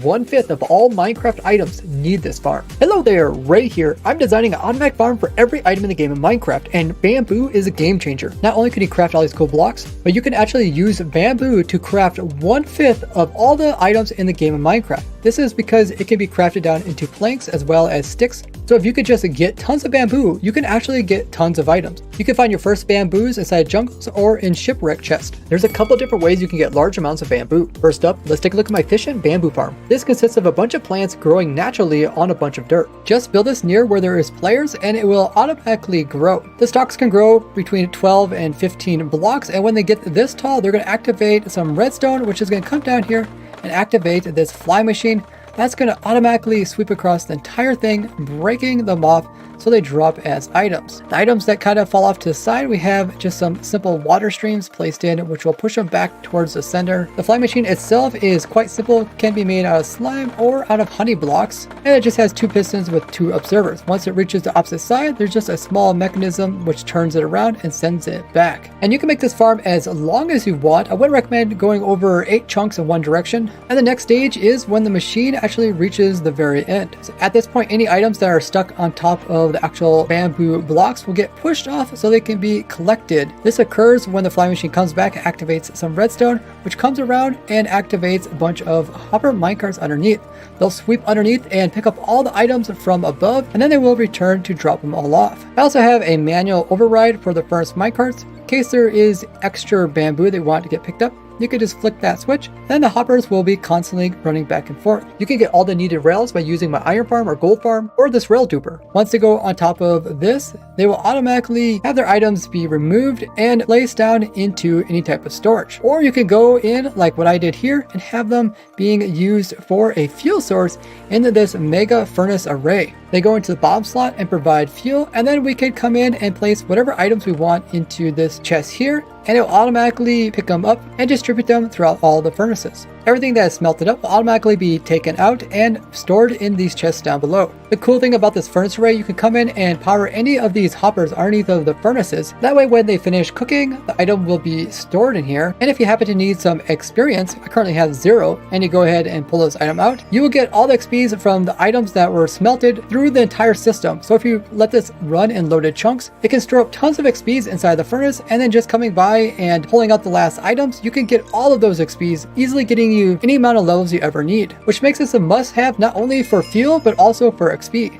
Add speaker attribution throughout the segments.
Speaker 1: 1/5 of all Minecraft items need this farm. Hello there, Ray here. I'm designing an automatic farm for every item in the game of Minecraft, and bamboo is a game changer. Not only can you craft all these cool blocks, but you can actually use bamboo to craft 1/5 of all the items in the game of Minecraft. This is because it can be crafted down into planks as well as sticks. So if you could just get tons of bamboo, you can actually get tons of items. You can find your first bamboos inside jungles or in shipwreck chests. There's a couple different ways you can get large amounts of bamboo. First up, let's take a look at my efficient bamboo farm. This consists of a bunch of plants growing naturally on a bunch of dirt. Just build this near where there is players and it will automatically grow. The stalks can grow between 12 and 15 blocks, and when they get this tall, they're going to activate some redstone, which is going to come down here and activate this fly machine. That's going to automatically sweep across the entire thing, breaking them off so they drop as items. The items that kind of fall off to the side, we have just some simple water streams placed in, which will push them back towards the center. The fly machine itself is quite simple, can be made out of slime or out of honey blocks, and it just has 2 pistons with 2 observers. Once it reaches the opposite side, there's just a small mechanism which turns it around and sends it back. And you can make this farm as long as you want. I would recommend going over 8 chunks in one direction. And the next stage is when the machine actually reaches the very end. So at this point, any items that are stuck on top of the actual bamboo blocks will get pushed off so they can be collected. This occurs when the fly machine comes back, activates some redstone, which comes around and activates a bunch of hopper minecarts underneath. They'll sweep underneath and pick up all the items from above, and then they will return to drop them all off. I also have a manual override for the furnace minecarts. In case there is extra bamboo they want to get picked up, you can just flick that switch, then the hoppers will be constantly running back and forth. You can get all the needed rails by using my iron farm or gold farm or this rail duper. Once they go on top of this, they will automatically have their items be removed and placed down into any type of storage. Or you can go in like what I did here and have them being used for a fuel source into this mega furnace array. They go into the bottom slot and provide fuel, and then we can come in and place whatever items we want into this chest here, and it will automatically pick them up and distribute them throughout all the furnaces. Everything that is smelted up will automatically be taken out and stored in these chests down below. The cool thing about this furnace array, you can come in and power any of these hoppers underneath of the furnaces. That way when they finish cooking, the item will be stored in here. And if you happen to need some experience, I currently have 0, and you go ahead and pull this item out, you will get all the XPs from the items that were smelted through the entire system. So if you let this run in loaded chunks, it can store up tons of XPs inside the furnace, and then just coming by and pulling out the last items, you can get all of those XPs, easily getting you any amount of levels you ever need, which makes this a must-have not only for fuel but also for XP.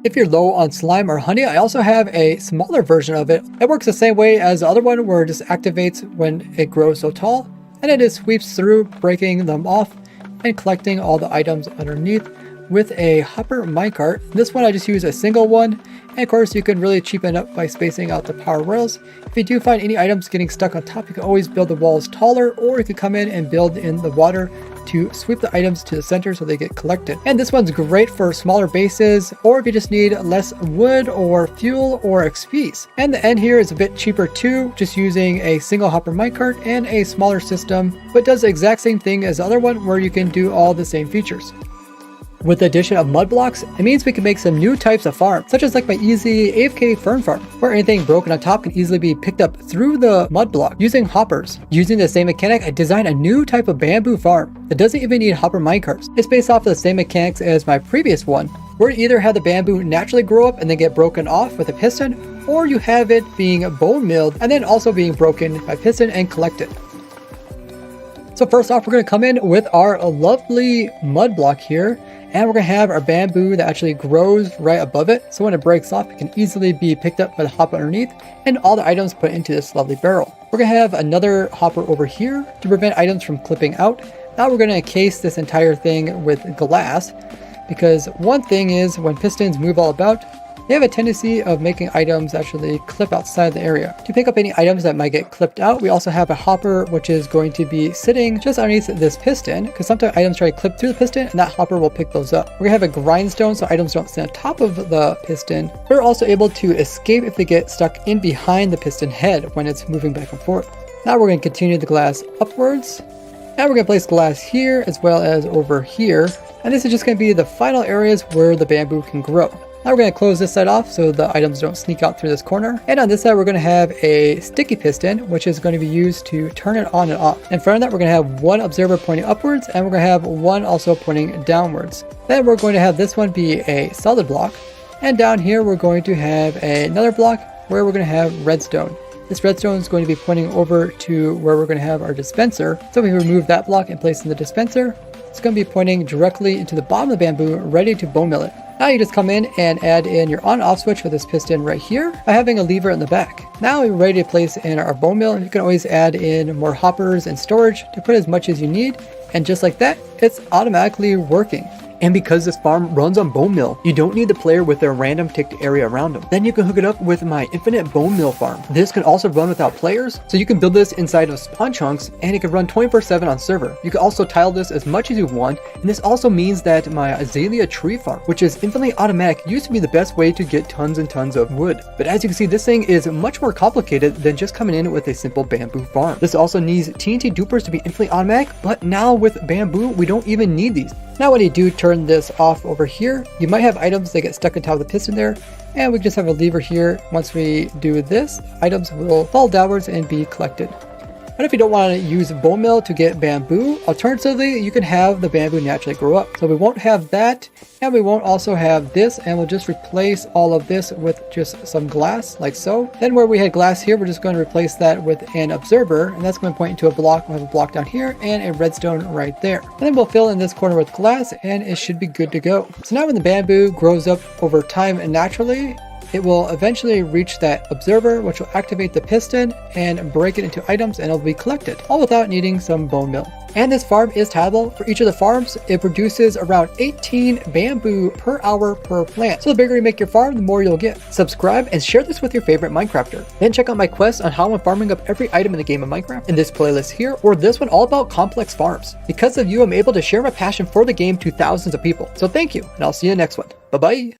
Speaker 1: If you're low on slime or honey, I also have a smaller version of it. It works the same way as the other one, where it just activates when it grows so tall, and it just sweeps through, breaking them off and collecting all the items underneath with a hopper minecart. This one I just use a single one, and of course you can really cheapen up by spacing out the power rails. If you do find any items getting stuck on top, you can always build the walls taller, or you can come in and build in the water to sweep the items to the center so they get collected. And this one's great for smaller bases, or if you just need less wood or fuel or XPs. And the end here is a bit cheaper too, just using a single hopper minecart and a smaller system, but does the exact same thing as the other one, where you can do all the same features. With the addition of mud blocks, it means we can make some new types of farms, such as like my easy AFK fern farm, where anything broken on top can easily be picked up through the mud block using hoppers. Using the same mechanic, I designed a new type of bamboo farm that doesn't even need hopper minecarts. It's based off of the same mechanics as my previous one, where you either have the bamboo naturally grow up and then get broken off with a piston, or you have it being bone milled and then also being broken by piston and collected. So first off, we're going to come in with our lovely mud block here, and we're going to have our bamboo that actually grows right above it. So when it breaks off, it can easily be picked up by the hopper underneath, and all the items put into this lovely barrel. We're going to have another hopper over here to prevent items from clipping out. Now we're going to encase this entire thing with glass, because one thing is when pistons move all about, they have a tendency of making items actually clip outside the area. To pick up any items that might get clipped out, we also have a hopper which is going to be sitting just underneath this piston, because sometimes items try to clip through the piston and that hopper will pick those up. We're going to have a grindstone so items don't sit on top of the piston. We're also able to escape if they get stuck in behind the piston head when it's moving back and forth. Now we're going to continue the glass upwards, and we're going to place glass here as well as over here. And this is just going to be the final areas where the bamboo can grow. Now we're going to close this side off so the items don't sneak out through this corner. And on this side, we're going to have a sticky piston, which is going to be used to turn it on and off. In front of that, we're going to have one observer pointing upwards, and we're going to have one also pointing downwards. Then we're going to have this one be a solid block. And down here, we're going to have another block where we're going to have redstone. This redstone is going to be pointing over to where we're going to have our dispenser. So we remove that block and place in the dispenser. It's going to be pointing directly into the bottom of the bamboo, ready to bone mill it. Now you just come in and add in your on-off switch for this piston right here by having a lever in the back. Now we're ready to place in our bone mill. You can always add in more hoppers and storage to put as much as you need. And just like that, it's automatically working. And because this farm runs on bone mill, you don't need the player with their random ticked area around them. Then you can hook it up with my infinite bone mill farm. This can also run without players, so you can build this inside of spawn chunks and it can run 24/7 on server. You can also tile this as much as you want, and this also means that my azalea tree farm, which is infinitely automatic, used to be the best way to get tons and tons of wood. But as you can see, this thing is much more complicated than just coming in with a simple bamboo farm. This also needs TNT dupers to be infinitely automatic, but now with bamboo, we don't even need these. Now when you do turn this off over here, you might have items that get stuck on top of the piston there, and we just have a lever here. Once we do this, items will fall downwards and be collected. But if you don't want to use bone mill to get bamboo, alternatively, you can have the bamboo naturally grow up. So we won't have that, and we won't also have this, and we'll just replace all of this with just some glass, like so. Then where we had glass here, we're just going to replace that with an observer, and that's going to point into a block. We'll have a block down here and a redstone right there. And then we'll fill in this corner with glass, and it should be good to go. So now when the bamboo grows up over time and naturally, it will eventually reach that observer, which will activate the piston and break it into items, and it'll be collected, all without needing some bone mill. And this farm is tileable. For each of the farms, it produces around 18 bamboo per hour per plant. So the bigger you make your farm, the more you'll get. Subscribe and share this with your favorite Minecrafter. Then check out my quest on how I'm farming up every item in the game of Minecraft in this playlist here, or this one all about complex farms. Because of you, I'm able to share my passion for the game to thousands of people. So thank you, and I'll see you in the next one. Bye-bye.